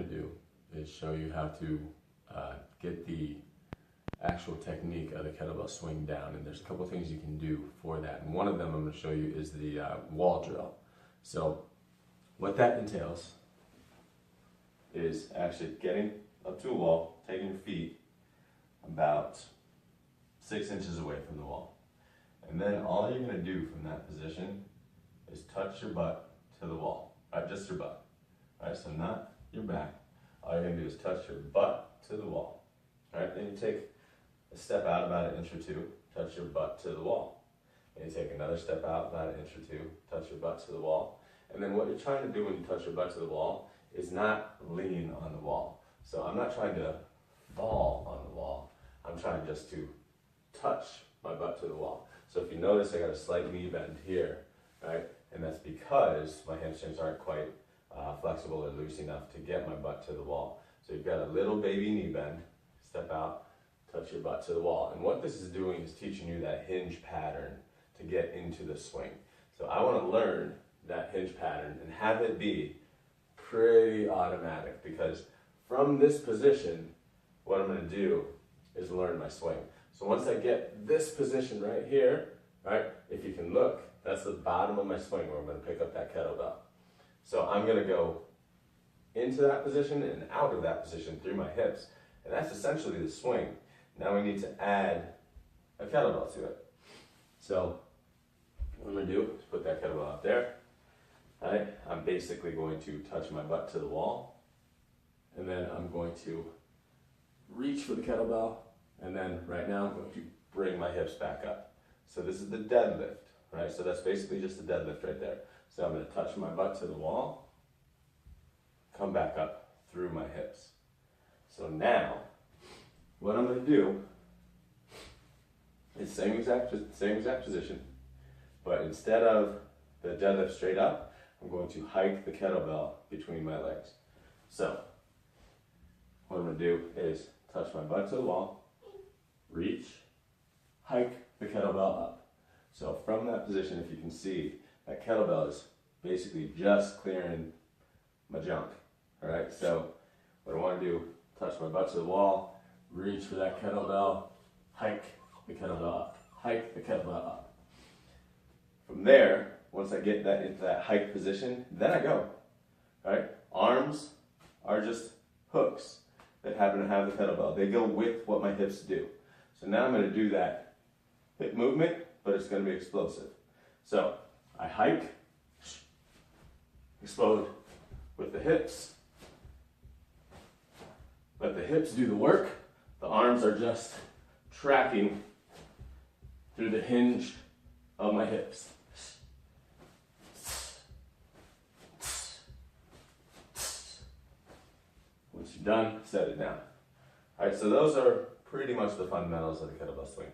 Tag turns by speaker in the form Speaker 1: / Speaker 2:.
Speaker 1: going to do is show you how to get the actual technique of the kettlebell swing down, and there's a couple things you can do for that, and one of them I'm going to show you is the wall drill. So what that entails is actually getting up to a wall, taking your feet about 6 inches away from the wall, and then all you're going to do from that position is touch your butt to the wall, right? Just your butt, right? So not your back. All you're going to do is touch your butt to the wall, right? Then you take a step out about an inch or two, touch your butt to the wall. And you take another step out about an inch or two, touch your butt to the wall. And then what you're trying to do when you touch your butt to the wall is not lean on the wall. So I'm not trying to fall on the wall. I'm trying just to touch my butt to the wall. So if you notice, I got a slight knee bend here, right? And that's because my hamstrings aren't quite flexible or loose enough to get my butt to the wall. So you've got a little baby knee bend, step out, touch your butt to the wall. And what this is doing is teaching you that hinge pattern to get into the swing. So I want to learn that hinge pattern and have it be pretty automatic, because from this position, what I'm going to do is learn my swing. So once I get this position right here, right, if you can look, that's the bottom of my swing where I'm going to pick up that kettlebell. So I'm going to go into that position and out of that position through my hips. And that's essentially the swing. Now we need to add a kettlebell to it. So what I'm going to do is put that kettlebell out there. Right? I'm basically going to touch my butt to the wall. And then I'm going to reach for the kettlebell. And then right now I'm going to bring my hips back up. So this is the deadlift, right? So that's basically just a deadlift right there. So I'm going to touch my butt to the wall, come back up through my hips. So now, what I'm going to do is same exact position, but instead of the deadlift straight up, I'm going to hike the kettlebell between my legs. So what I'm going to do is touch my butt to the wall, reach, hike the kettlebell up. So from that position, if you can see, that kettlebell is basically just clearing my junk. All right, so what I want to do, touch my butt to the wall, reach for that kettlebell, hike the kettlebell up, hike the kettlebell up. From there, once I get that into that hike position, then I go. All right, arms are just hooks that happen to have the kettlebell. They go with what my hips do. So now I'm going to do that hip movement, but it's going to be explosive. So I hike, explode with the hips. Let the hips do the work. The arms are just tracking through the hinge of my hips. Once you're done, set it down. All right, so those are pretty much the fundamentals of the kettlebell swing.